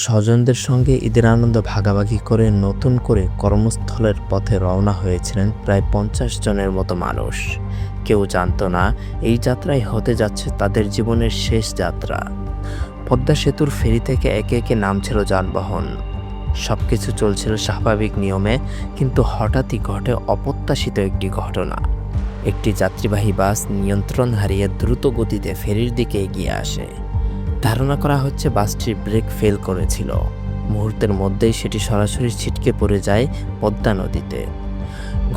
স্বজনদের সঙ্গে ঈদের আনন্দ ভাগাভাগি করে নতুন করে কর্মস্থলের পথে রওনা হয়েছিলেন প্রায় ৫০ জনের মতো মানুষ। কেউ জানত না এই যাত্রায় হতে যাচ্ছে তাদের জীবনের শেষ যাত্রা। পদ্মা সেতুর ফেরি থেকে একে একে নামছিল যানবাহন। সবকিছু চলছিল স্বাভাবিক নিয়মে, কিন্তু হঠাৎই ঘটে অপ্রত্যাশিত একটি ঘটনা। একটি যাত্রীবাহী বাস নিয়ন্ত্রণ হারিয়ে দ্রুত গতিতে ফেরির দিকে এগিয়ে আসে। ধারণা করা হচ্ছে বাসটির ব্রেক ফেল করেছিল। মুহূর্তের মধ্যেই সেটি সরাসরি ছিটকে পড়ে যায় পদ্মা নদীতে।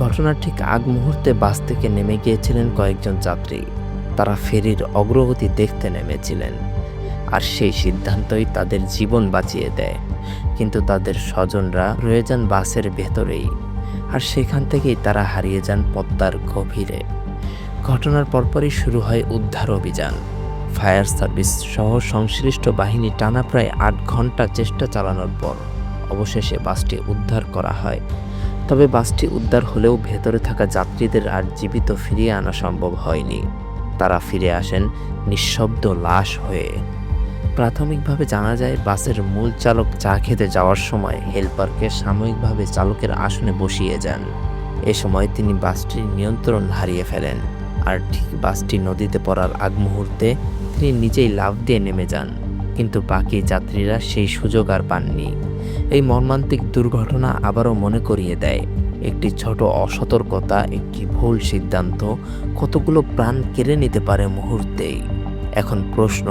ঘটনার ঠিক আগ মুহূর্তে বাস থেকে নেমে গিয়েছিলেন কয়েকজন যাত্রী। তারা ফেরির অগ্রগতি দেখতে নেমেছিলেন, আর সেই সিদ্ধান্তই তাদের জীবন বাঁচিয়ে দেয়। কিন্তু তাদের স্বজনরা রয়ে যান বাসের ভেতরেই, আর সেখান থেকেই তারা হারিয়ে যান পদ্মার গভীরে। ঘটনার পরপরই শুরু হয় উদ্ধার অভিযান। ফায়ার সার্ভিস সহ সংশ্লিষ্ট বাহিনী টানা প্রায় ৮ ঘন্টা চেষ্টা চালানোর পর অবশেষে বাসটি উদ্ধার করা হয়। তবে বাসটি উদ্ধার হলেও ভেতরে থাকা যাত্রীদের আর জীবিত ফিরিয়ে আনা সম্ভব হয়নি। তারা ফিরে আসেন নিঃশব্দ লাশ হয়ে। প্রাথমিকভাবে জানা যায়, বাসের মূল চালক চা খেতে যাওয়ার সময় হেলপারকে সাময়িকভাবে চালকের আসনে বসিয়ে যান। এ সময় তিনি বাসটির নিয়ন্ত্রণ হারিয়ে ফেলেন, আর ঠিক বাসটি নদীতে পড়ার আগ মুহূর্তে তিনি নিজেই লাফ দিয়ে নেমে যান। কিন্তু বাকি যাত্রীরা সেই সুযোগ আর পাননি। এই মর্মান্তিক দুর্ঘটনা আবারও মনে করিয়ে দেয়, একটি ছোট অসতর্কতা, একটি ভুল সিদ্ধান্ত কতগুলো প্রাণ কেড়ে নিতে পারে মুহূর্তেই। এখন প্রশ্ন,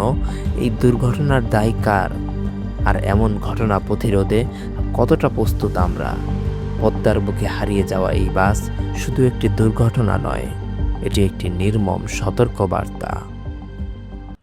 এই দুর্ঘটনার দায় কার? আর এমন ঘটনা প্রতিরোধে কতটা প্রস্তুত আমরা? পদ্মার বুকে হারিয়ে যাওয়া এই বাস শুধু একটি দুর্ঘটনা নয়, এটি একটি নির্মম সতর্কবার্তা।